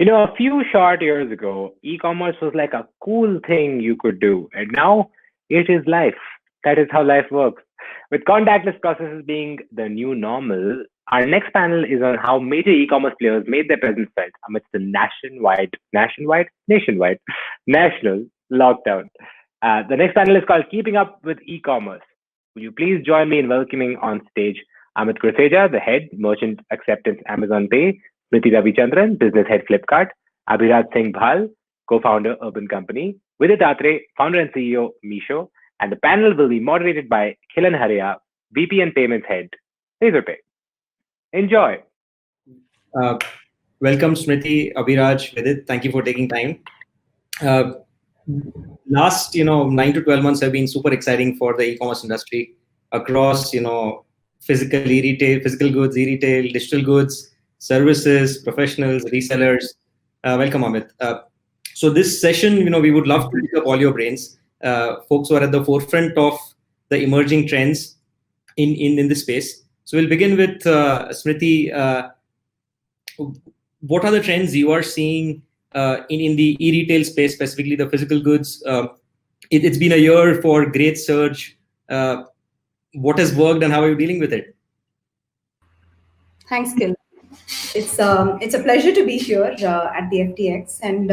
A few short years ago, e-commerce was like a cool thing you could do, and now it is life. That is how life works. With contactless processes being the new normal, our next panel is on how major e-commerce players made their presence felt amidst the national lockdown. The next panel is called Keeping Up with E-commerce. Would you please join me in welcoming on stage Amit Kurseja, the head merchant acceptance Amazon Pay, Smriti Ravichandran, business head Flipkart, Abhiraj Singh Bhal, co-founder Urban Company, Vidit Atre, founder and CEO Misho, and the panel will be moderated by Khilan Haria, VP and payments head Razorpay. Enjoy. Uh, Welcome, Smriti, Abhiraj, Vidit. Thank you for taking time. Uh, Last 9 to 12 months have been super exciting for the e-commerce industry across physical goods, e-retail, digital goods, services, professionals, resellers. Welcome, Amit. So this session, we would love to pick up all your brains, folks who are at the forefront of the emerging trends in this space. So we'll begin with Smriti. What are the trends you are seeing in the e-retail space, specifically the physical goods? It's been a year for great surge. What has worked and how are you dealing with it? Thanks, Gil. It's a pleasure to be here at the FTX, and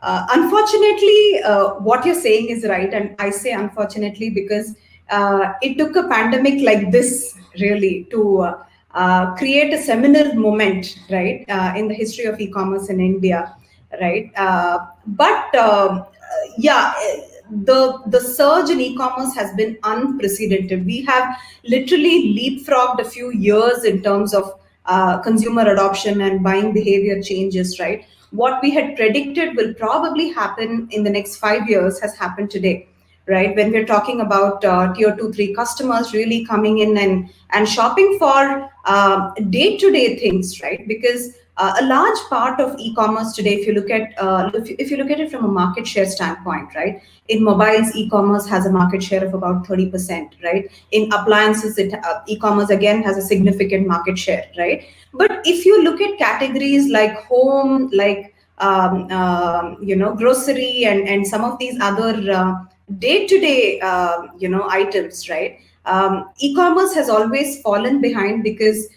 unfortunately, what you're saying is right, and I say unfortunately because it took a pandemic like this really to create a seminal moment, right, in the history of e-commerce in India, right? Yeah. The surge in e-commerce has been unprecedented. We have literally leapfrogged a few years in terms of consumer adoption and buying behavior changes, right? What we had predicted will probably happen in the next 5 years has happened today, right? When we're talking about tier 2, 3 customers really coming in and shopping for day-to-day things, right? Because a large part of e-commerce today, if you look at it from a market share standpoint, right? In mobiles, e-commerce has a market share of about 30%, right? In appliances, e-commerce again has a significant market share, right? But if you look at categories like home, like grocery, and some of these other day-to-day items, right? E-commerce has always fallen behind because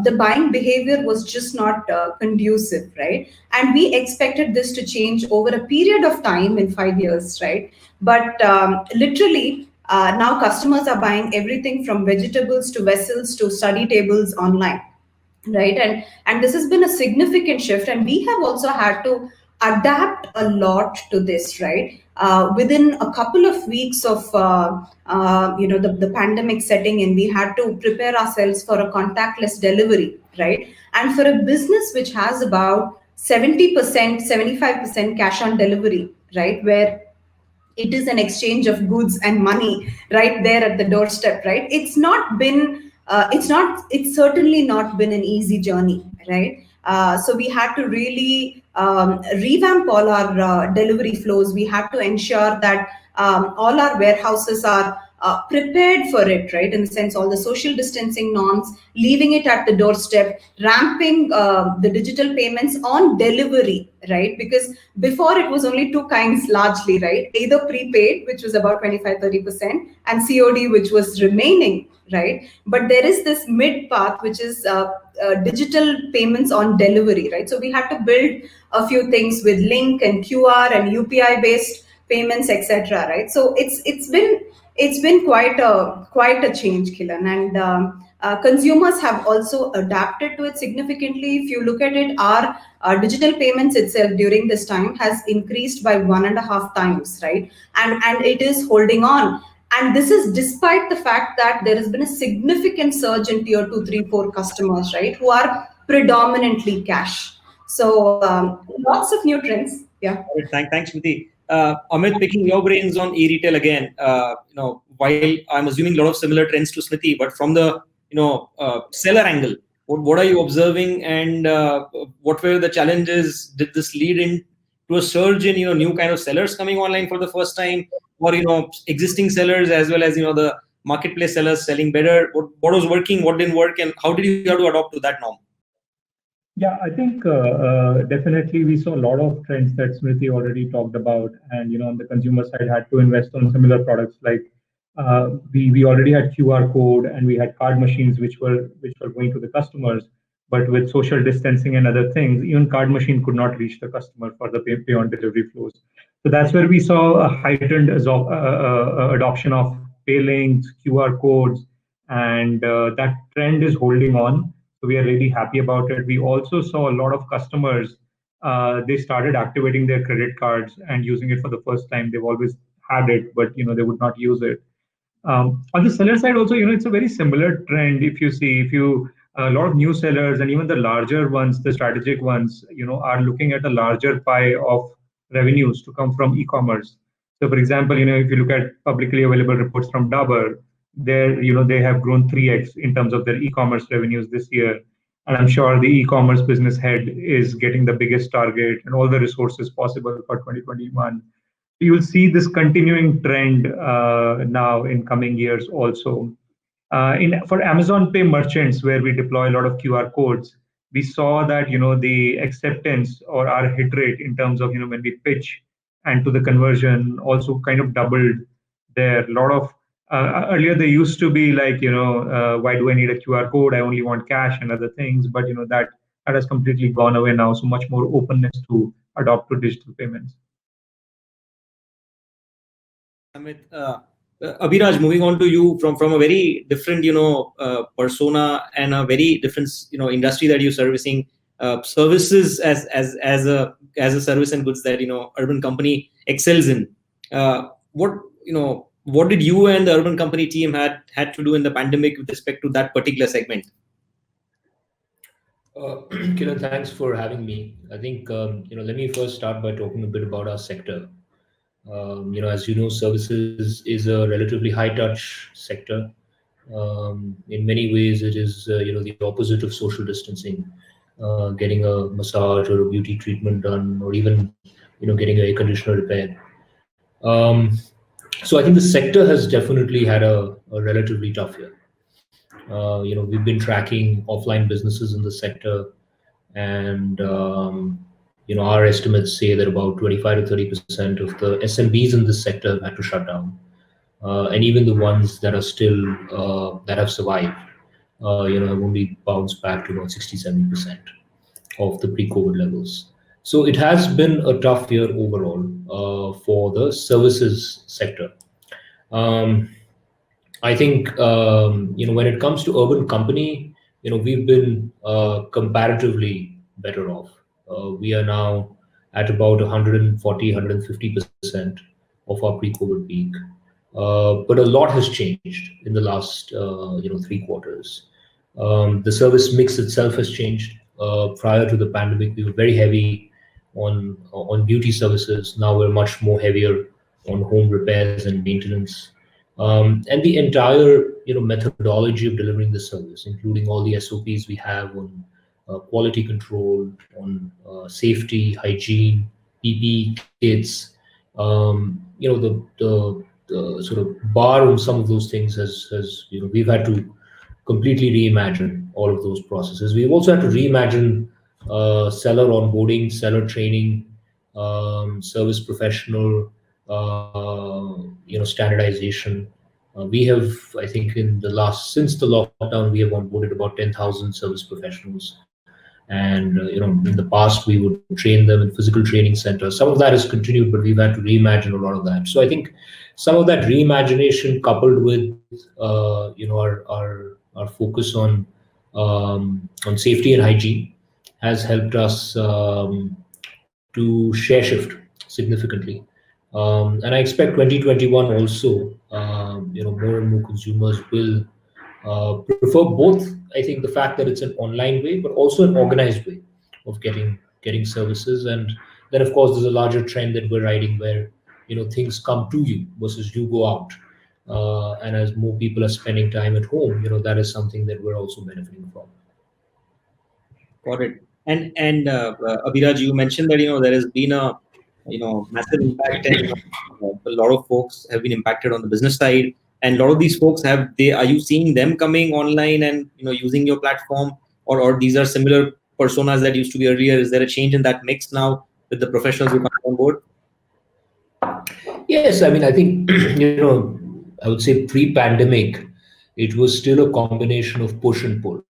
the buying behavior was just not conducive, right? And we expected this to change over a period of time in 5 years, right? But literally, now customers are buying everything from vegetables to vessels to study tables online, right? And this has been a significant shift, and we have also had to adapt a lot to this, right? Within a couple of weeks of the pandemic setting in, we had to prepare ourselves for a contactless delivery, right? And for a business which has about 70%, 75% cash on delivery, right, where it is an exchange of goods and money right there at the doorstep, right? It's certainly not been an easy journey, right? So we had to really revamp all our delivery flows. We had to ensure that all our warehouses are prepared for it, right? In the sense, all the social distancing norms, leaving it at the doorstep, ramping the digital payments on delivery, right? Because before it was only two kinds largely, right? Either prepaid, which was about 25-30%, and COD, which was remaining, right? But there is this mid path, which is digital payments on delivery, right? So we had to build a few things with link and QR and UPI based payments, etc. Right? So it's been quite a change, Kilan, and consumers have also adapted to it significantly. If you look at it, our digital payments itself during this time has increased by 1.5 times, right? And it is holding on. And this is despite the fact that there has been a significant surge in tier 2, 3, 4 customers, right, who are predominantly cash. So lots of new trends. Yeah. Thanks, Smriti. Amit, picking your brains on e-retail again. While I'm assuming a lot of similar trends to Smriti, but from the seller angle, what are you observing, and what were the challenges? Did this lead in to a surge in new kind of sellers coming online for the first time, or existing sellers as well as the marketplace sellers selling better? What was working, what didn't work, and how did you have to adopt to that norm? Yeah, I think definitely we saw a lot of trends that Smriti already talked about, and on the consumer side had to invest on similar products like we already had QR code and we had card machines which were going to the customers, but with social distancing and other things, even card machine could not reach the customer for the pay on delivery flows. So that's where we saw a heightened adoption of pay links, QR codes, and that trend is holding on. So we are really happy about it. We also saw a lot of customers. They started activating their credit cards and using it for the first time. They've always had it, but they would not use it. On the seller side, also, it's a very similar trend. If you see, if you a lot of new sellers and even the larger ones, the strategic ones, are looking at a larger pie of revenues to come from e-commerce. So, for example, if you look at publicly available reports from Dabur, they have grown 3x in terms of their e-commerce revenues this year. And I'm sure the e-commerce business head is getting the biggest target and all the resources possible for 2021. You will see this continuing trend now in coming years also. In for Amazon Pay merchants, where we deploy a lot of QR codes, we saw that the acceptance or our hit rate in terms of when we pitch and to the conversion also kind of doubled there. A lot of earlier they used to be like why do I need a QR code? I only want cash and other things, but that has completely gone away now. So much more openness to adopt to digital payments. Amit, Abhiraj, moving on to you from a very different, persona and a very different, industry that you're servicing, services as a service and goods that Urban Company excels in. What did you and the Urban Company team had to do in the pandemic with respect to that particular segment? Kiran, thanks for having me. I think let me first start by talking a bit about our sector. As you know, services is a relatively high-touch sector. In many ways, it is the opposite of social distancing. Getting a massage or a beauty treatment done, or even getting an air conditioner repaired. So I think the sector has definitely had a relatively tough year. We've been tracking offline businesses in the sector, and our estimates say that about 25 to 30% of the SMBs in this sector have had to shut down, and even the ones that are still that have survived, have only bounced back to about 60-70% of the pre-COVID levels. So it has been a tough year overall for the services sector. I think when it comes to Urban Company, we've been comparatively better off. We are now at about 140, 150% of our pre-COVID peak. But a lot has changed in the last 3 quarters. The service mix itself has changed. Prior to the pandemic, we were very heavy on beauty services. Now we're much more heavier on home repairs and maintenance. And the entire methodology of delivering the service, including all the SOPs we have on quality control, on safety, hygiene, PPE kits, the sort of bar on some of those things has we've had to completely reimagine all of those processes. We've also had to reimagine seller onboarding, seller training, service professional, standardization. We have, I think, since the lockdown, we have onboarded about 10,000 service professionals. And in the past, we would train them in physical training centers. Some of that has continued, but we've had to reimagine a lot of that. So I think some of that reimagination, coupled with our focus on safety and hygiene, has helped us to share shift significantly. And I expect 2021 also, more and more consumers will prefer both. I think the fact that it's an online way, but also an organized way of getting services. And then, of course, there's a larger trend that we're riding where things come to you versus you go out. And as more people are spending time at home, that is something that we're also benefiting from. Got it. And Abhiraj, you mentioned that there has been a massive impact, and a lot of folks have been impacted on the business side. And a lot of these folks are you seeing them coming online and using your platform, or these are similar personas that used to be earlier? Is there a change in that mix now with the professionals who come on board? Yes, I mean, I think, I would say pre-pandemic, it was still a combination of push and pull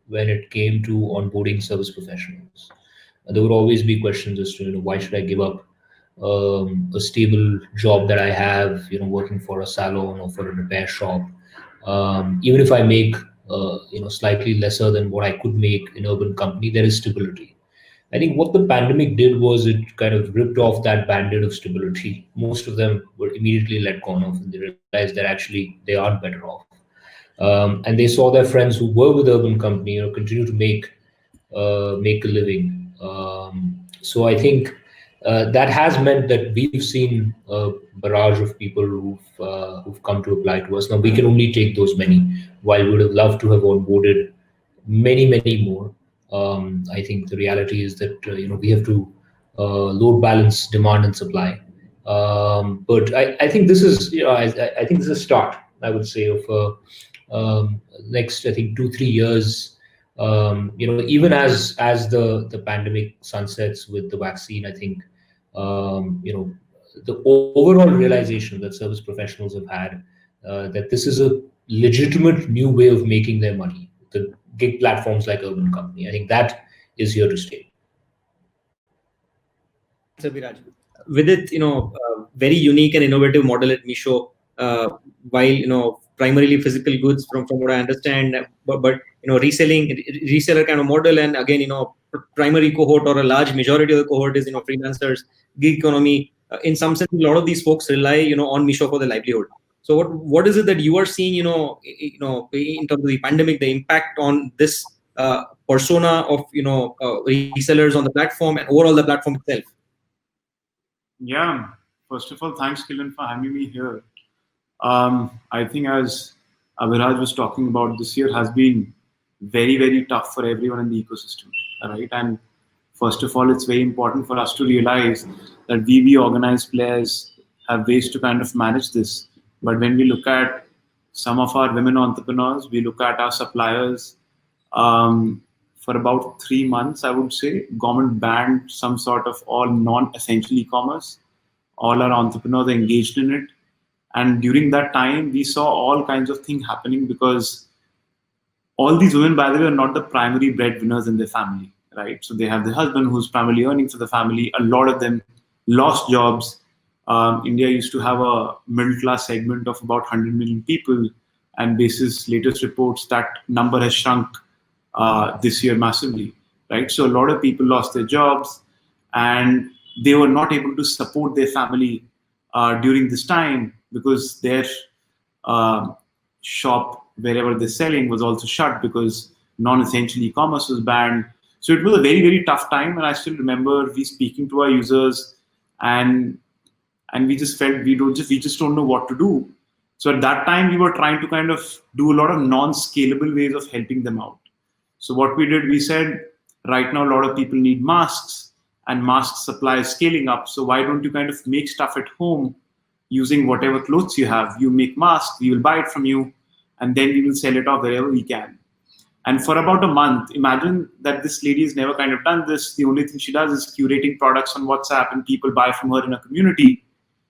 when it came to onboarding service professionals. There would always be questions as to, why should I give up a stable job that I have, working for a salon or for a repair shop, even if I make, slightly lesser than what I could make in urban company, there is stability. I think what the pandemic did was it kind of ripped off that band-aid of stability. Most of them were immediately let go of, and they realized that actually they aren't better off. And they saw their friends who were with urban company, continue to make a living. So I think that has meant that we've seen a barrage of people who've come to apply to us. Now we can only take those many, while we would have loved to have onboarded many more. I think the reality is that we have to load balance demand and supply. But I think this is I think this is a start, I would say, of next, I think, 2-3 years. Even as the pandemic sunsets with the vaccine, I think the overall realization that service professionals have had that this is a legitimate new way of making their money. The gig platforms like Urban Company, I think that is here to stay. Abhiraj, with it, very unique and innovative model at Misho, while primarily physical goods from what I understand, but reseller kind of model, and again, primary cohort or a large majority of the cohort is freelancers, gig economy. In some sense, a lot of these folks rely on Misho for their livelihood. So what is it that you are seeing, in terms of the pandemic, the impact on this persona of resellers on the platform and overall the platform itself? Yeah, first of all, thanks, Kilan, for having me here. I think, as Abhiraj was talking about, this year has been very tough for everyone in the ecosystem, right? And first of all, it's very important for us to realize that we organized players have ways to kind of manage this. But when we look at some of our women entrepreneurs, we look at our suppliers, for about 3 months, I would say, government banned some sort of all non-essential e-commerce. All our entrepreneurs are engaged in it. And during that time, we saw all kinds of things happening, because all these women, by the way, are not the primary breadwinners in their family, right? So they have the husband who's primarily earning for the family. A lot of them lost jobs. India used to have a middle-class segment of about 100 million people, and basis latest reports, that number has shrunk this year massively, right? So a lot of people lost their jobs, and they were not able to support their family during this time, because their shop, wherever they're selling, was also shut because non-essential e-commerce was banned. So it was a very tough time, and I still remember we speaking to our users, and we just felt we just don't know what to do. So at that time, we were trying to kind of do a lot of non-scalable ways of helping them out. So what we did, we said, right now a lot of people need masks, and mask supply is scaling up. So why don't you kind of make stuff at home using whatever clothes you have? You make masks, we will buy it from you, and then we will sell it off wherever we can. And for about a month, imagine that this lady has never kind of done this. The only thing she does is curating products on WhatsApp, and people buy from her in a community.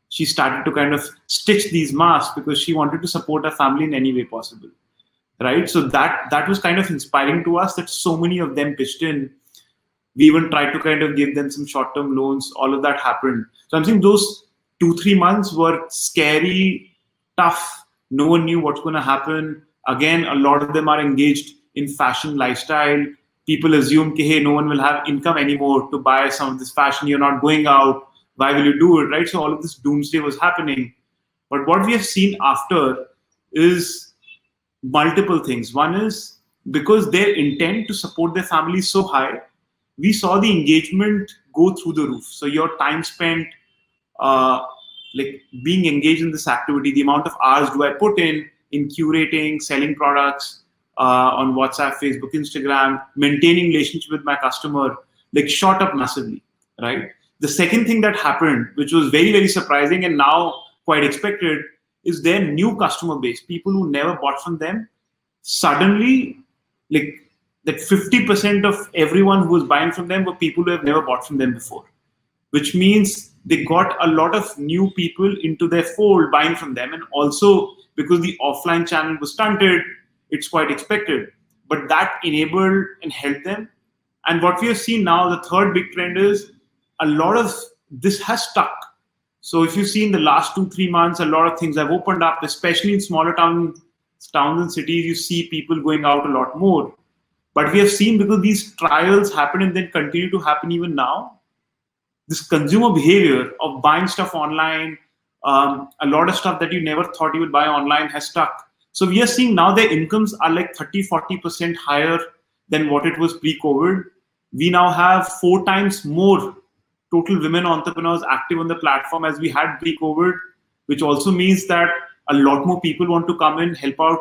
She started to kind of stitch these masks because she wanted to support her family in any way possible. Right, so that was kind of inspiring to us, that so many of them pitched in. We even tried to kind of give them some short-term loans. All of that happened. So I'm saying those 2-3 months were scary, tough. No one knew what's going to happen. Again, a lot of them are engaged in fashion lifestyle. People assume, hey, no one will have income anymore to buy some of this fashion. You're not going out. Why will you do it, right? So all of this doomsday was happening. But what we have seen after is multiple things. One is, because their intent to support their family is so high, we saw the engagement go through the roof. So your time spent like being engaged in this activity, the amount of hours do I put in curating, selling products on WhatsApp, Facebook, Instagram, maintaining relationship with my customer, like shot up massively, right? The second thing that happened, which was very surprising and now quite expected, is their new customer base, people who never bought from them, suddenly like that 50% of everyone who was buying from them were people who have never bought from them before, which means they got a lot of new people into their fold buying from them. And also because the offline channel was stunted, it's quite expected. But that enabled and helped them. And what we have seen now, the third big trend is a lot of this has stuck. So if you see in the last 2-3 months, a lot of things have opened up, especially in smaller towns and cities, you see people going out a lot more. But we have seen, because these trials happen and then continue to happen even now, this consumer behavior of buying stuff online, a lot of stuff that you never thought you would buy online has stuck. So we are seeing now their incomes are like 30-40% higher than what it was pre-COVID. We now have 4 times more total women entrepreneurs active on the platform as we had pre-COVID, which also means that a lot more people want to come in, help out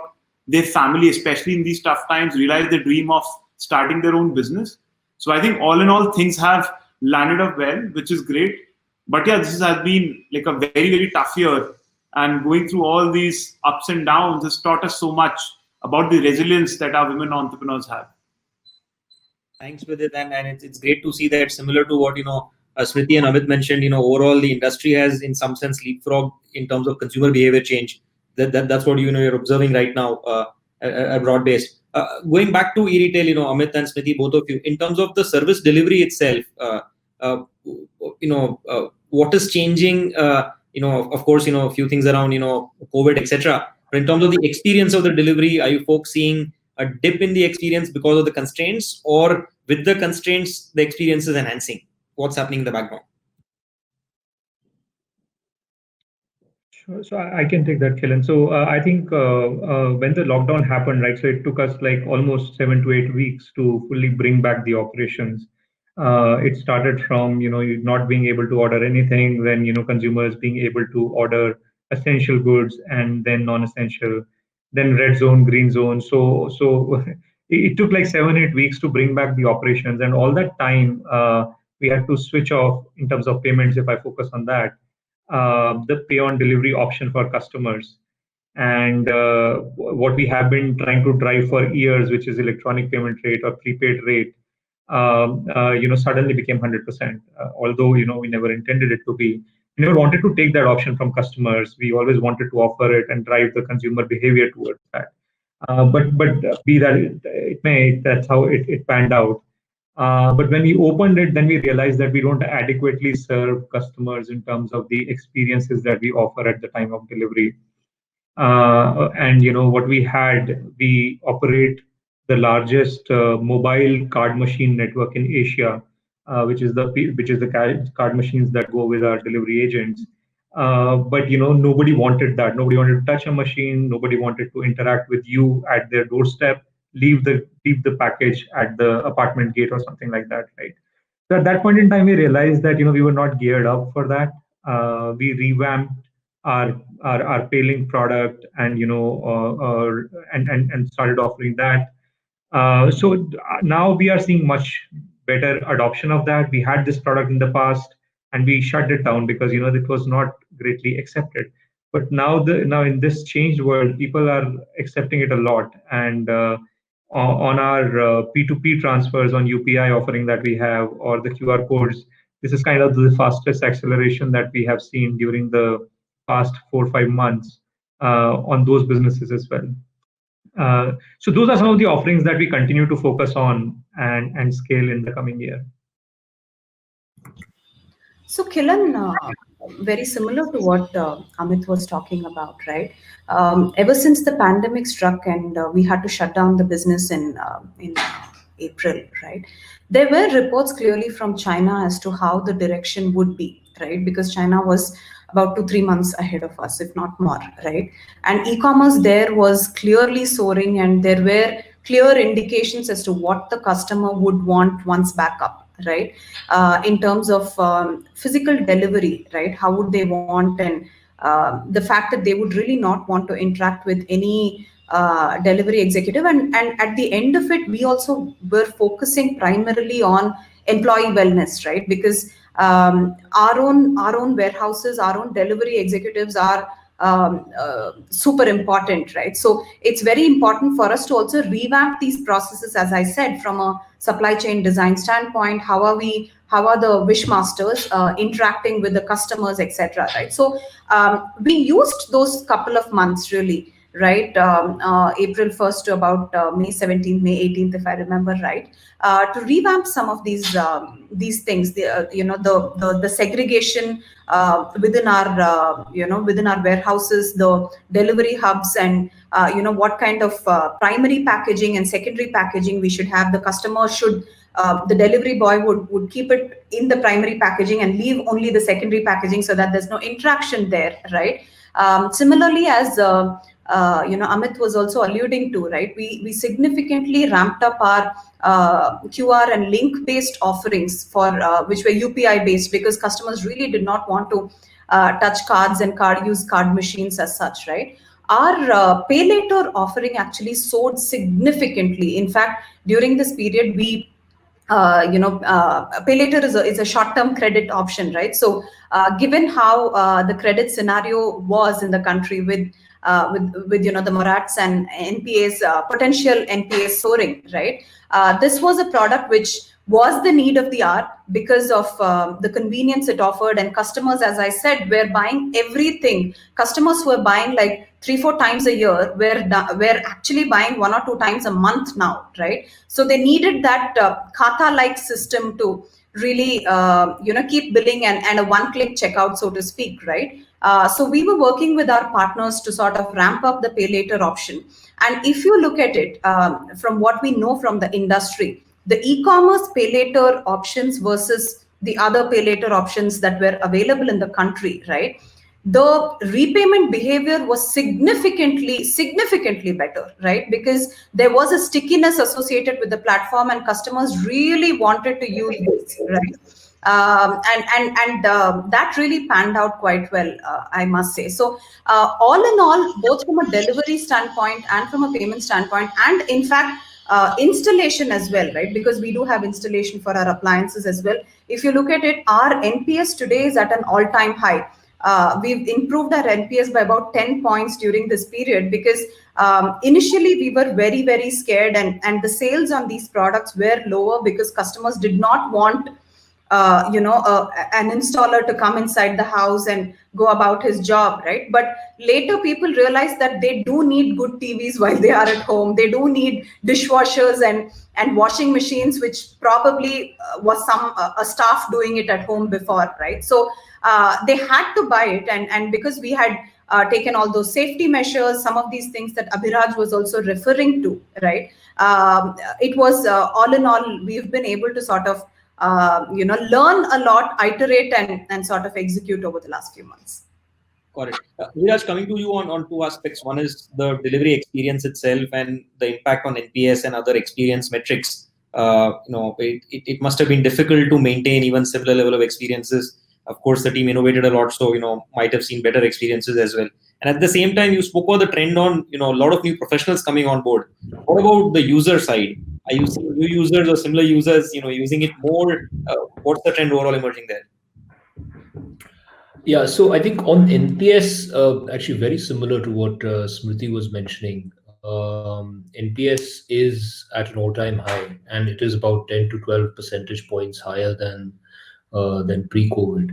their family, especially in these tough times, realize the dream of starting their own business. So I think all in all, things have landed up well, which is great. But yeah, this has been like a very, very tough year. And going through all these ups and downs has taught us so much about the resilience that our women entrepreneurs have. Thanks, Vidit, and it's great to see that, similar to what Smriti and Amit mentioned. Overall the industry has, in some sense, leapfrogged in terms of consumer behavior change. That's what you're observing right now, broad based. Going back to e-retail, Amit and Smriti, both of you, in terms of the service delivery itself, what is changing? Of course, a few things around COVID, etc. But in terms of the experience of the delivery, are you folks seeing a dip in the experience because of the constraints, or with the constraints, the experience is enhancing? What's happening in the background? Sure. So I can take that, Kilan. So I think when the lockdown happened, right, so it took us like almost 7 to 8 weeks to fully bring back the operations. It started from, you not being able to order anything, then, consumers being able to order essential goods and then non-essential, then red zone, green zone. So it took like 7, 8 weeks to bring back the operations. And all that time, we had to switch off in terms of payments, if I focus on that, the pay on delivery option for customers. And what we have been trying to drive for years, which is electronic payment rate or prepaid rate, suddenly became 100%. Although, we never intended it to be. We never wanted to take that option from customers. We always wanted to offer it and drive the consumer behavior towards that. But be that it may, that's how it panned out. But when we opened it, then we realized that we don't adequately serve customers in terms of the experiences that we offer at the time of delivery. And what we had, we operate the largest mobile card machine network in Asia, which is the card machines that go with our delivery agents. But nobody wanted that. Nobody wanted to touch a machine. Nobody wanted to interact with you at their doorstep. Leave the package at the apartment gate or something like that, right? So at that point in time, we realized that we were not geared up for that. We revamped our paying product and and started offering that. So now we are seeing much better adoption of that. We had this product in the past and we shut it down because it was not greatly accepted. But now in this changed world, people are accepting it a lot. And on our P2P transfers on UPI offering that we have, or the QR codes, this is kind of the fastest acceleration that we have seen during the past 4 or 5 months on those businesses as well. So those are some of the offerings that we continue to focus on and scale in the coming year. So Kilan, very similar to what Amit was talking about, right? Ever since the pandemic struck and we had to shut down the business in April, right? There were reports clearly from China as to how the direction would be, right? Because China was about 2-3 months ahead of us, if not more, right? And e-commerce there was clearly soaring, and there were clear indications as to what the customer would want once back up, right? In terms of physical delivery, right? How would they want, and the fact that they would really not want to interact with any delivery executive. And at the end of it, we also were focusing primarily on employee wellness, right? Because our own warehouses, our own delivery executives are super important, right? So it's very important for us to also revamp these processes, as I said, from a supply chain design standpoint. How are the wishmasters interacting with the customers, etc., right? So we used those couple of months really, right? April 1st to about May 17th, May 18th, if I remember right, to revamp some of these things. The segregation within our warehouses, the delivery hubs, and what kind of primary packaging and secondary packaging we should have. The customer should the delivery boy would keep it in the primary packaging and leave only the secondary packaging, so that there's no interaction there, right? Similarly, as Amit was also alluding to, right? We significantly ramped up our QR and link-based offerings for which were UPI-based, because customers really did not want to touch cards and use card machines as such, right? Our pay later offering actually soared significantly. In fact, during this period, we pay later is a short-term credit option, right? So given how the credit scenario was in the country with the morats and NPAs, potential NPAs soaring, right? This was a product which was the need of the hour because of the convenience it offered, and customers, as I said, were buying everything. Customers who were buying like 3-4 times a year were actually buying 1 or 2 times a month now, right? So they needed that Khata-like system to really keep billing and a one-click checkout, so to speak, right? So we were working with our partners to sort of ramp up the pay later option. And if you look at it from what we know from the industry, the e-commerce pay later options versus the other pay later options that were available in the country, right? The repayment behavior was significantly better, right? Because there was a stickiness associated with the platform, and customers really wanted to use this, right? That really panned out quite well, I must say. So all in all, both from a delivery standpoint and from a payment standpoint, and in fact, installation as well, right? Because we do have installation for our appliances as well. If you look at it, our NPS today is at an all-time high. We've improved our NPS by about 10 points during this period, because initially we were very, very scared, and the sales on these products were lower because customers did not want an installer to come inside the house and go about his job, right? But later people realized that they do need good TVs while they are at home. They do need dishwashers and washing machines, which probably was a staff doing it at home before, right? So they had to buy it, and because we had taken all those safety measures, some of these things that Abhiraj was also referring to, right? It was all in all, we've been able to sort of learn a lot, iterate, and sort of execute over the last few months. Got it. Viraj, coming to you on 2 aspects. One is the delivery experience itself and the impact on NPS and other experience metrics. It must have been difficult to maintain even similar level of experiences. Of course, the team innovated a lot, so might have seen better experiences as well. And at the same time, you spoke about the trend on a lot of new professionals coming on board. What about the user side? Are you seeing new users or similar users using it more? What's the trend overall emerging there? Yeah, so I think on NPS, actually very similar to what Smriti was mentioning. NPS is at an all-time high, and it is about 10 to 12 percentage points higher than pre-COVID.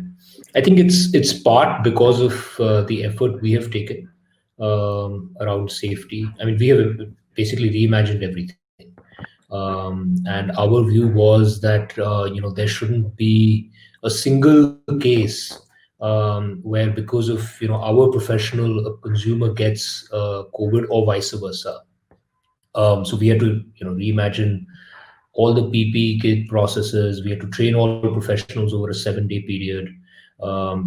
I think it's part because of the effort we have taken around safety. I mean, we have basically reimagined everything. And our view was that there shouldn't be a single case where because of our professional, a consumer gets COVID or vice versa. So we had to reimagine all the PPE kit processes. We had to train all the professionals over a 7-day period.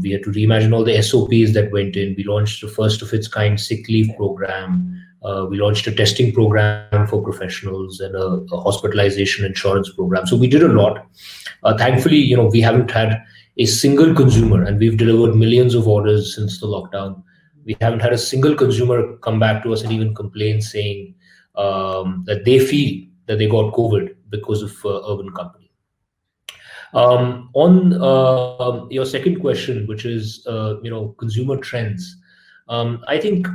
We had to reimagine all the SOPs that went in. We launched the first of its kind sick leave program. We launched a testing program for professionals and a hospitalization insurance program. So we did a lot. Thankfully, we haven't had a single consumer, and we've delivered millions of orders since the lockdown. We haven't had a single consumer come back to us and even complain saying that they feel that they got COVID because of Urban Company. On your second question, which is consumer trends, I think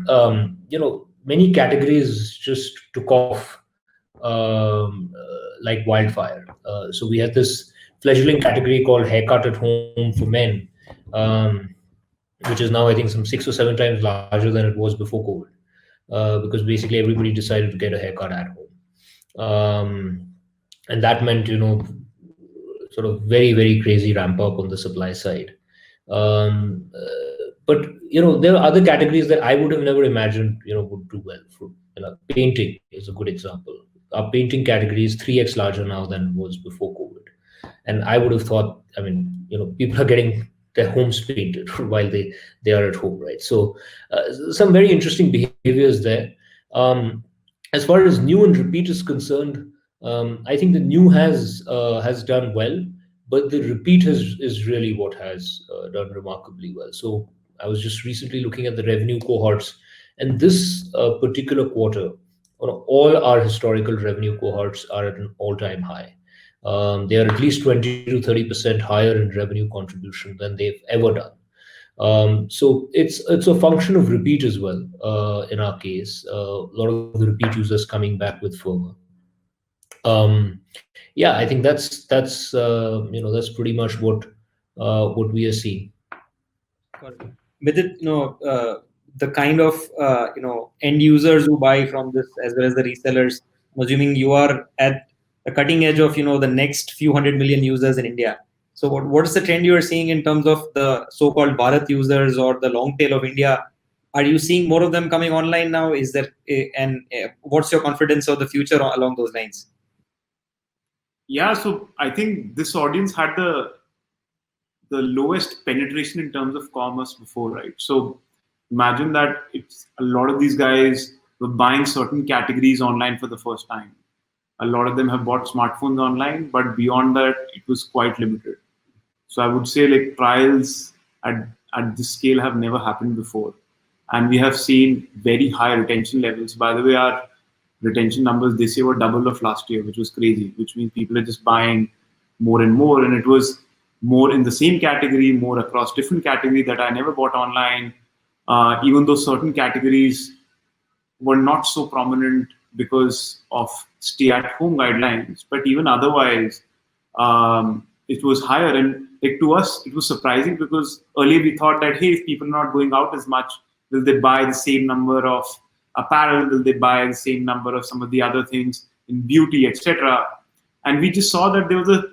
many categories just took off like wildfire. So we had this fledgling category called haircut at home for men, um, which is now I think some 6 or 7 times larger than it was before COVID, because basically everybody decided to get a haircut at home, and that meant sort of very very crazy ramp up on the supply side. But there are other categories that I would have never imagined would do well. For painting is a good example. Our painting category is 3x larger now than it was before COVID, and I would have thought, I mean, people are getting their homes painted while they are at home, right? So some very interesting behaviors there. As far as new and repeat is concerned, I think the new has done well, but the repeat is really what has done remarkably well. So I was just recently looking at the revenue cohorts, and this particular quarter, all our historical revenue cohorts are at an all-time high. They are at least 20 to 30% higher in revenue contribution than they've ever done. So it's a function of repeat as well. In our case, a lot of the repeat users coming back with firmer. Yeah, I think that's pretty much what we are seeing. Vidit, the kind of end users who buy from this as well as the resellers, I'm assuming you are at the cutting edge of the next few 100 million users in India. So what is the trend you are seeing in terms of the so-called Bharat users or the long tail of India? Are you seeing more of them coming online now? Is there and what's your confidence of the future along those lines? Yeah, so I think this audience had the lowest penetration in terms of commerce before, right? So imagine that it's a lot of these guys were buying certain categories online for the first time. A lot of them have bought smartphones online, but beyond that, it was quite limited. So I would say like trials at this scale have never happened before. And we have seen very high retention levels. By the way, our retention numbers this year were double of last year, which was crazy, which means people are just buying more and more. And it was more in the same category, more across different categories that I never bought online, even though certain categories were not so prominent because of stay-at-home guidelines. But even otherwise, it was higher. And like to us, it was surprising because earlier we thought that, hey, if people are not going out as much, will they buy the same number of apparel? Will they buy the same number of some of the other things in beauty, etc.? And we just saw that there was a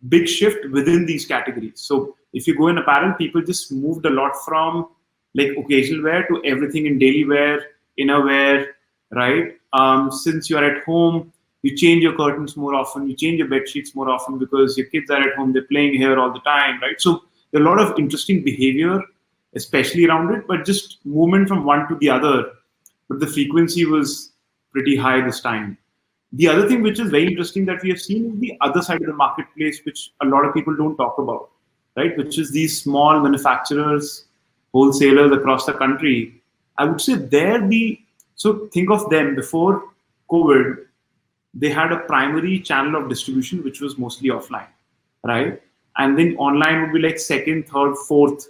big shift within these categories. So if you go in apparel, people just moved a lot from like occasional wear to everything in daily wear, inner wear, right? Since you're at home, you change your curtains more often, you change your bed sheets more often because your kids are at home, they're playing here all the time, right? So there are a lot of interesting behavior, especially around it, but just movement from one to the other. But the frequency was pretty high this time. The other thing which is very interesting that we have seen is the other side of the marketplace, which a lot of people don't talk about, right? Which is these small manufacturers, wholesalers across the country. I would say so think of them before COVID, they had a primary channel of distribution, which was mostly offline, right? And then online would be like second, third, fourth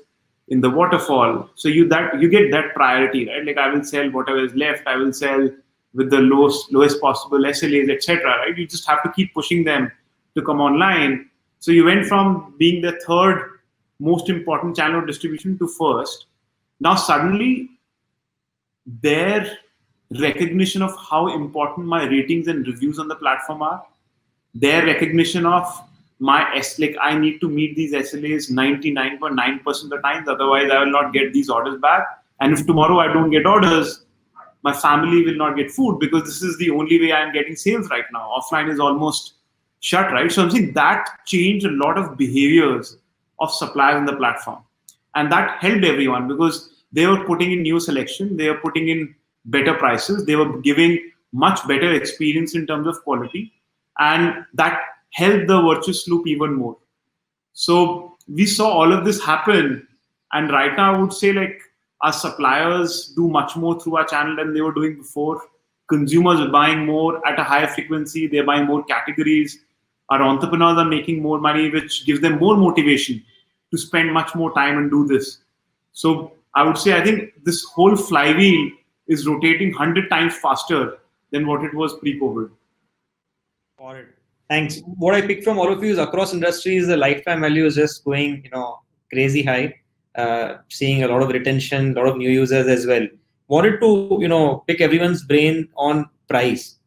in the waterfall. So you get that priority, right? Like I will sell whatever is left, I will sell with the lowest possible SLAs, etc. Right? You just have to keep pushing them to come online. So you went from being the third most important channel of distribution to first. Now suddenly their recognition of how important my ratings and reviews on the platform are, their recognition of I need to meet these SLAs 99.9% of the times, otherwise I will not get these orders back. And if tomorrow I don't get orders, my family will not get food because this is the only way I'm getting sales right now. Offline is almost shut, right? So I'm saying that changed a lot of behaviors of suppliers in the platform. And that helped everyone because they were putting in new selection, they were putting in better prices, they were giving much better experience in terms of quality. And that helped the virtuous loop even more. So we saw all of this happen. And right now I would say like our suppliers do much more through our channel than they were doing before. Consumers are buying more at a higher frequency. They're buying more categories. Our entrepreneurs are making more money, which gives them more motivation to spend much more time and do this. So I would say I think this whole flywheel is rotating 100 times faster than what it was pre-COVID. Got it. Thanks. What I picked from all of you is across industries, the lifetime value is just going, crazy high. Seeing a lot of retention, a lot of new users as well. Wanted to, pick everyone's brain on price.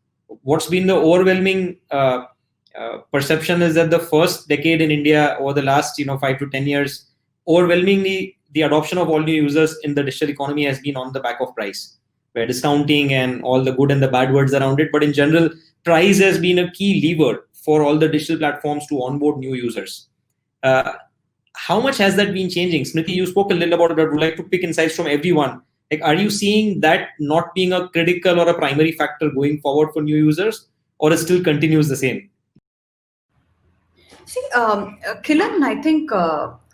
What's been the overwhelming perception is that the first decade in India over the last, 5 to 10 years, overwhelmingly the adoption of all new users in the digital economy has been on the back of price, where discounting and all the good and the bad words around it. But in general, price has been a key lever for all the digital platforms to onboard new users. How much has that been changing? Smriti, you spoke a little about it, but I would like to pick insights from everyone. Like, are you seeing that not being a critical or a primary factor going forward for new users, or it still continues the same? See, Kilan, I think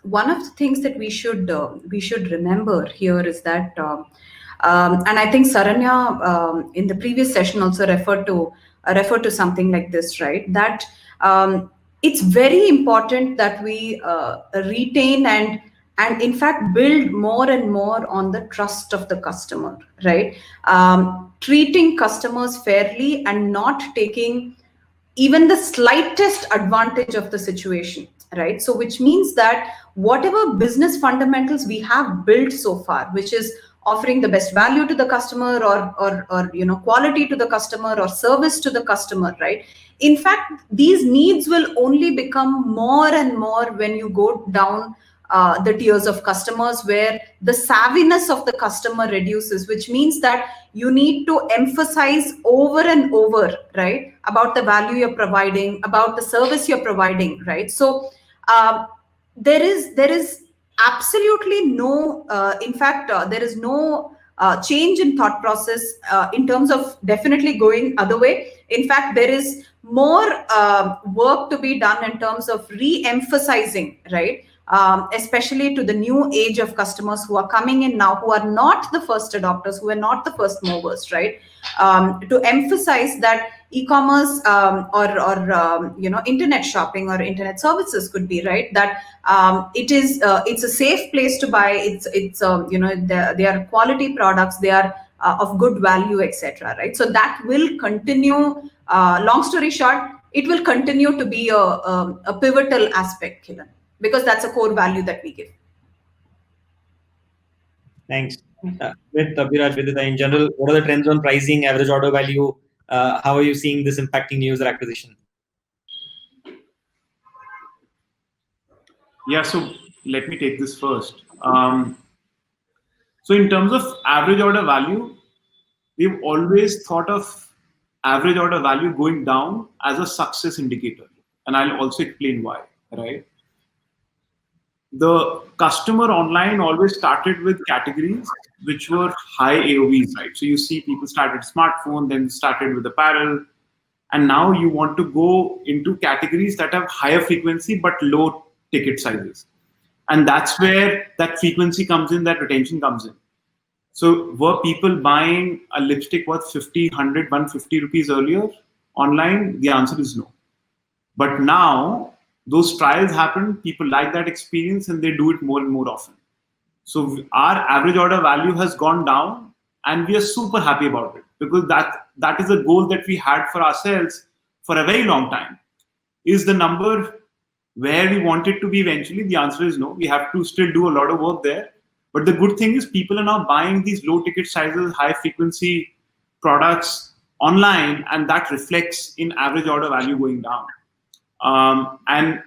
one of the things that we should remember here is that, and I think Saranya in the previous session also referred to something like this, right? That it's very important that we retain and in fact build more and more on the trust of the customer, right? Treating customers fairly and not taking even the slightest advantage of the situation, right? So which means that whatever business fundamentals we have built so far, which is offering the best value to the customer or quality to the customer or service to the customer, right? In fact, these needs will only become more and more when you go down the tiers of customers, where the savviness of the customer reduces, which means that you need to emphasize over and over, right, about the value you're providing, about the service you're providing, right? So there is absolutely no, in fact, there is no change in thought process in terms of definitely going other way. In fact, there is more work to be done in terms of re-emphasizing, right? Especially to the new age of customers who are coming in now, who are not the first adopters, who are not the first movers, right? To emphasize that e-commerce or internet shopping or internet services could be, right, that it's a safe place to buy. They are quality products, they are of good value, etc., right? So that will continue. Long story short, it will continue to be a pivotal aspect, Kiran, because that's a core value that we give. Thanks. With Abhiraj, Vidita, in general, what are the trends on pricing, average order value? How are you seeing this impacting new user acquisition? Yeah, so let me take this first. So in terms of average order value, we've always thought of average order value going down as a success indicator. And I'll also explain why, right? The customer online always started with categories which were high AOVs, right? So you see people started smartphone, then started with apparel, and now you want to go into categories that have higher frequency but low ticket sizes. And that's where that frequency comes in, that retention comes in. So were people buying a lipstick worth 50, 100, 150 rupees earlier online? The answer is no. But now those trials happen, people like that experience, and they do it more and more often. So our average order value has gone down, and we are super happy about it, because that is a goal that we had for ourselves for a very long time. Is the number where we want it to be eventually? The answer is no. We have to still do a lot of work there. But the good thing is people are now buying these low ticket sizes, high frequency products online, and that reflects in average order value going down. And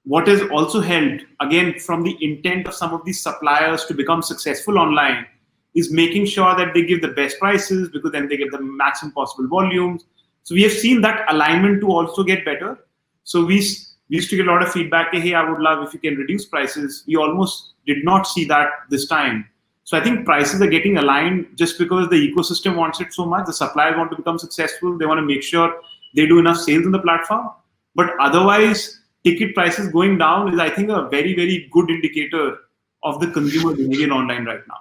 what has also helped, again, from the intent of some of these suppliers to become successful online, is making sure that they give the best prices, because then they get the maximum possible volumes. So we have seen that alignment to also get better. So we used to get a lot of feedback, hey, I would love if you can reduce prices. We almost did not see that this time. So I think prices are getting aligned just because the ecosystem wants it so much. The suppliers want to become successful. They want to make sure they do enough sales on the platform. But otherwise, ticket prices going down is, I think, a very, very good indicator of the consumer behavior online right now.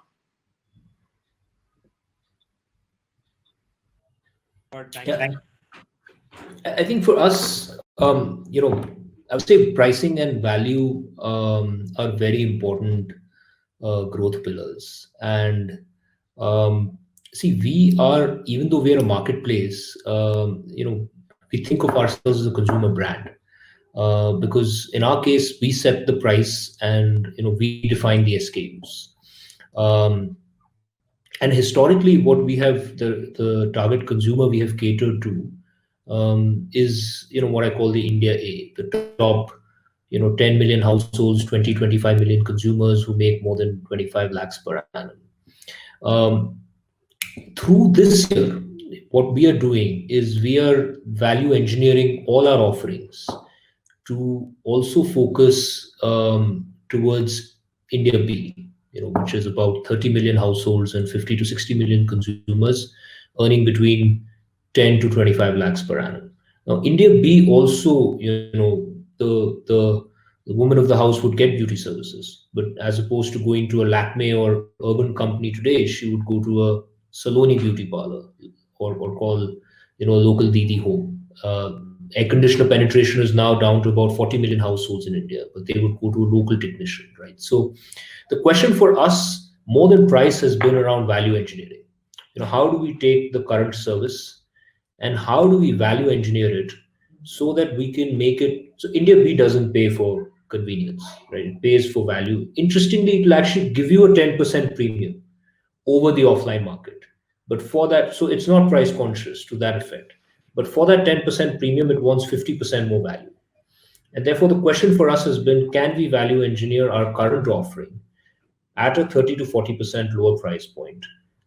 I think for us, I would say pricing and value are very important growth pillars. And see, we are, even though we are a marketplace, we think of ourselves as a consumer brand. Because in our case, we set the price and we define the SKUs. And historically, what we have, the target consumer we have catered to is what I call the India A, the top 10 million households, 25 million consumers who make more than 25 lakhs per annum. Through this year, what we are doing is we are value engineering all our offerings to also focus towards India B, which is about 30 million households and 50 to 60 million consumers earning between 10 to 25 lakhs per annum. Now, India B also, the woman of the house would get beauty services, but as opposed to going to a Lakme or urban company today, she would go to a Saloni beauty parlor or call, a local Didi home. Air conditioner penetration is now down to about 40 million households in India, but they would go to a local technician, right? So the question for us, more than price, has been around value engineering. How do we take the current service and how do we value engineer it so that we can make it so India B doesn't pay for convenience, right? It pays for value. Interestingly, it will actually give you a 10% premium over the offline market. But for that, so it's not price conscious to that effect. But for that 10% premium, it wants 50% more value. And therefore, the question for us has been, can we value engineer our current offering at a 30 to 40% lower price point,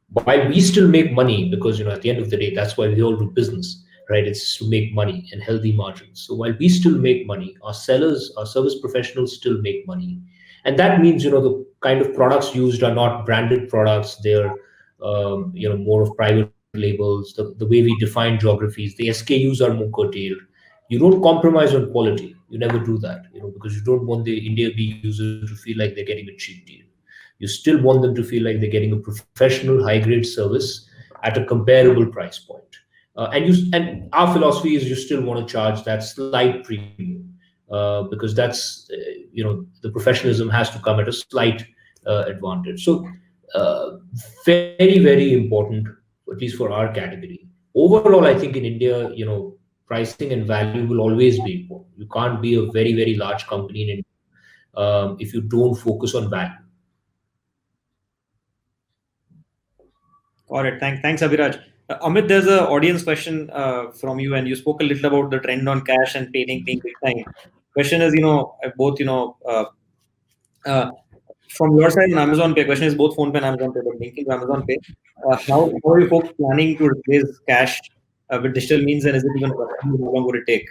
while we still make money? Because, at the end of the day, that's why we all do business, right? It's to make money and healthy margins. So while we still make money, our sellers, our service professionals still make money. And that means, the kind of products used are not branded products. They're, more of private labels. The way we define geographies, the SKUs are more curtailed. You don't compromise on quality. You never do that, because you don't want the India B user to feel like they're getting a cheap deal. You still want them to feel like they're getting a professional, high-grade service at a comparable price point. And our philosophy is you still want to charge that slight premium because that's the professionalism has to come at a slight advantage. So very, very important, at least for our category. Overall, I think in India, pricing and value will always be important. You can't be a very, very large company in India if you don't focus on value. Got it. Thanks, Abhiraj. Amit, there's an audience question from you, and you spoke a little about the trend on cash and paying big time. Question is, both, from your side and Amazon Pay. Question is both PhonePe and Amazon Pay, but linking to Amazon Pay. How are you folks planning to replace cash with digital means, and is it even possible? How long would it take?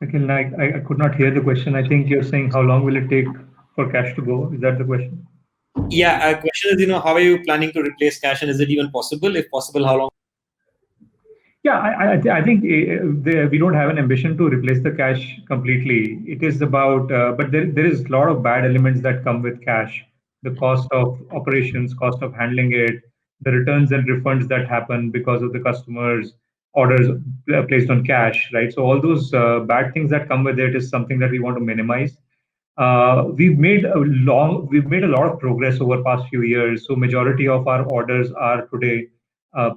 Again, I could not hear the question. I think you're saying how long will it take for cash to go? Is that the question? Yeah, question is, how are you planning to replace cash, and is it even possible? If possible, how long? Yeah, I think we don't have an ambition to replace the cash completely. It is about, but there is a lot of bad elements that come with cash. The cost of operations, cost of handling it, the returns and refunds that happen because of the customers' orders placed on cash, right? So all those bad things that come with it is something that we want to minimize. We've made a lot of progress over past few years. So majority of our orders are today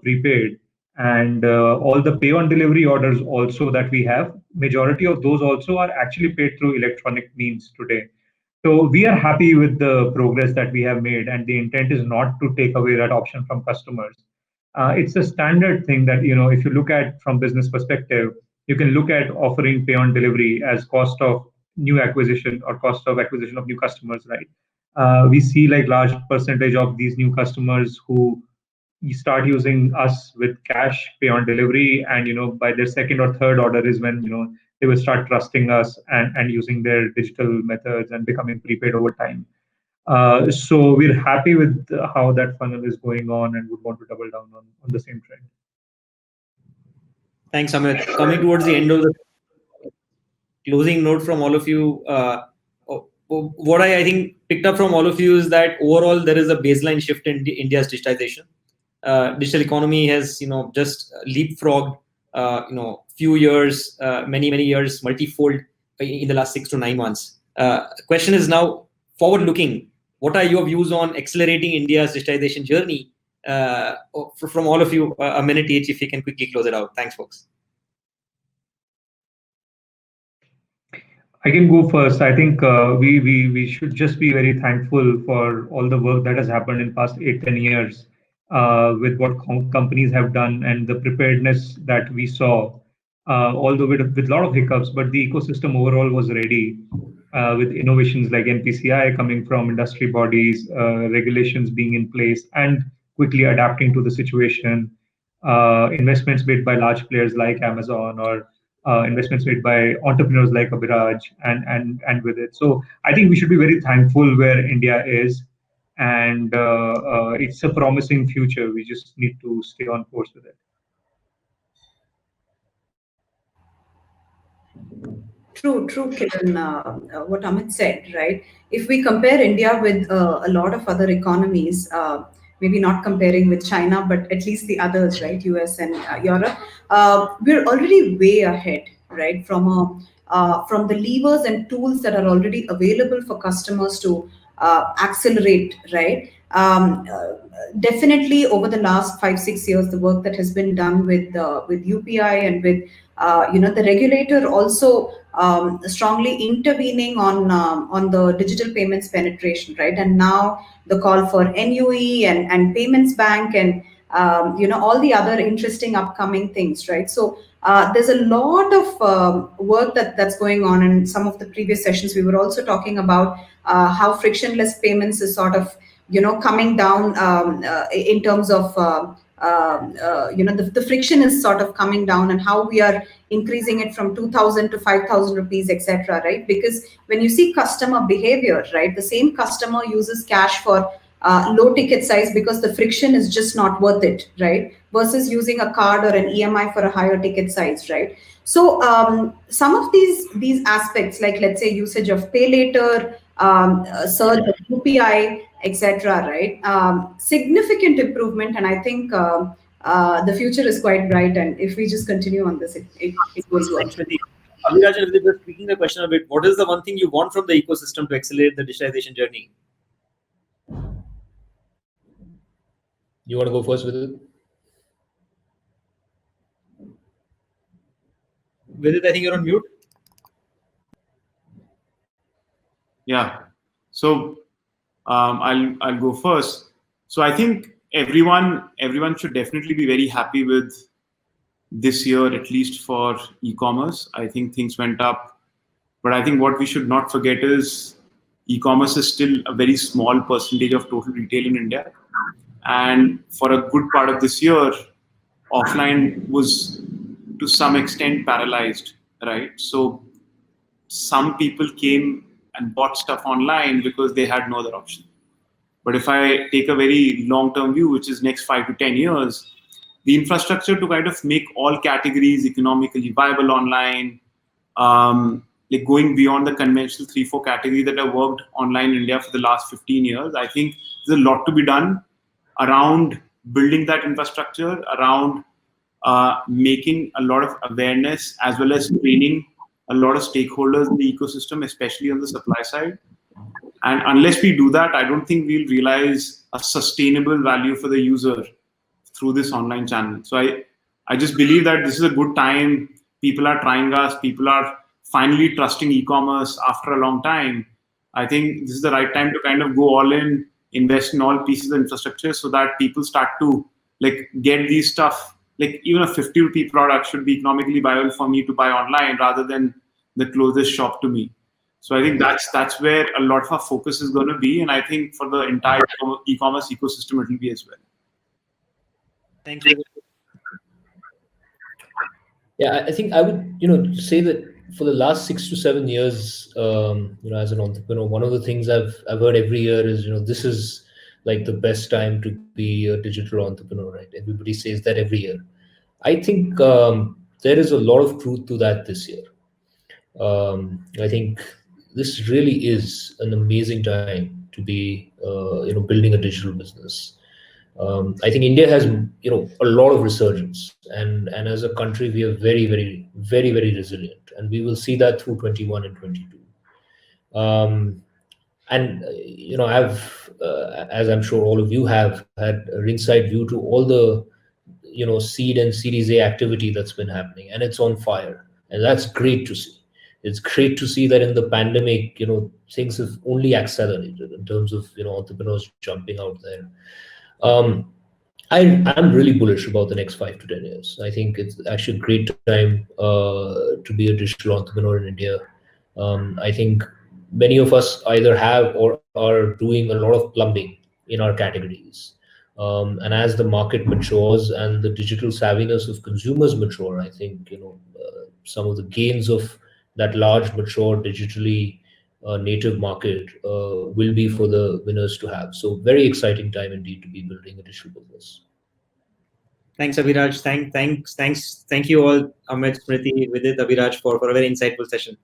prepaid, and all the pay on delivery orders also that we have, majority of those also are actually paid through electronic means today. So we are happy with the progress that we have made, and the intent is not to take away that option from customers. It's a standard thing that, if you look at from business perspective, you can look at offering pay on delivery as cost of new acquisition or cost of acquisition of new customers, right? We see like large percentage of these new customers who start using us with cash pay on delivery, and by their second or third order is when they will start trusting us and using their digital methods and becoming prepaid over time. So we're happy with how that funnel is going on and would want to double down on the same trend. Thanks, Amit. Coming towards the end of the closing note from all of you, what I think picked up from all of you is that overall there is a baseline shift in India's digitization. Digital economy has just leapfrogged few years, many years, multifold in the last 6 to 9 months. Question is now, forward looking, what are your views on accelerating India's digitization journey? From all of you, a minute each, if you can quickly close it out. Thanks, folks. I can go first. I think we should just be very thankful for all the work that has happened in past 8-10 years, with what companies have done and the preparedness that we saw, although with a lot of hiccups, but the ecosystem overall was ready, with innovations like NPCI coming from industry bodies, regulations being in place, and quickly adapting to the situation. Investments made by large players like Amazon, or investments made by entrepreneurs like Abhiraj, and with it. So I think we should be very thankful where India is, and it's a promising future. We just need to stay on course with it. True, Kiran. What Amit said, right? If we compare India with a lot of other economies, maybe not comparing with China, but at least the others, right? US and Europe, we're already way ahead, right? From the levers and tools that are already available for customers to accelerate, right? Definitely over the last 5-6 years, the work that has been done with UPI and with the regulator also strongly intervening on the digital payments penetration, right? And now the call for NUE and payments bank, and all the other interesting upcoming things, right? So there's a lot of work that's going on. In some of the previous sessions, we were also talking about how frictionless payments is sort of coming down in terms of the friction is sort of coming down, and how we are increasing it from 2,000 to 5,000 rupees, etc., right? Because when you see customer behavior, right, the same customer uses cash for low ticket size because the friction is just not worth it, right? Versus using a card or an EMI for a higher ticket size, right? So some of these aspects, like let's say usage of pay later, surge of UPI, etc., right? Significant improvement, and I think the future is quite bright. And if we just continue on this, it goes well. Abhiraj, if we're tweaking the question a bit, what is the one thing you want from the ecosystem to accelerate the digitization journey? You want to go first with it? Vidit, I think you're on mute. Yeah. So I'll go first. So I think everyone should definitely be very happy with this year, at least for e-commerce. I think things went up, but I think what we should not forget is e-commerce is still a very small percentage of total retail in India. And for a good part of this year, offline was to some extent paralyzed, right? So some people came and bought stuff online because they had no other option. But if I take a very long-term view, which is next 5 to 10 years, the infrastructure to kind of make all categories economically viable online, like going beyond the conventional 3-4 categories that have worked online in India for the last 15 years, I think there's a lot to be done around building that infrastructure, around making a lot of awareness, as well as training a lot of stakeholders in the ecosystem, especially on the supply side. And unless we do that, I don't think we'll realize a sustainable value for the user through this online channel. So I just believe that this is a good time. People are trying us. People are finally trusting e-commerce after a long time. I think this is the right time to kind of go all in, invest in all pieces of infrastructure so that people start to like get these stuff. Like even a 50 rupee product should be economically viable for me to buy online rather than the closest shop to me. So I think that's where a lot of our focus is going to be, and I think for the entire e-commerce ecosystem it will be as well. Thank you. Yeah, I think I would, say that for the last 6 to 7 years, as an entrepreneur, one of the things I've heard every year is, this is like the best time to be a digital entrepreneur, right? Everybody says that every year. I think there is a lot of truth to that this year. I think this really is an amazing time to be, building a digital business. I think India has, a lot of resurgence, and as a country, we are very, very, very, very resilient, and we will see that through 21 and 22. And I've, as I'm sure all of you have, had a ringside view to all the seed and Series A activity that's been happening, and it's on fire, and that's great to see. It's great to see that in the pandemic, things have only accelerated in terms of entrepreneurs jumping out there. I'm really bullish about the next 5 to 10 years. I think it's actually a great time to be a digital entrepreneur in India. I think many of us either have or are doing a lot of plumbing in our categories. And as the market matures and the digital savviness of consumers mature, I think some of the gains of that large, mature, digitally native market will be for the winners to have. So very exciting time indeed to be building a digital business. Thanks, Abhiraj. Thank you all, Amit, Smriti, Vidit, Abhiraj, for a very insightful session.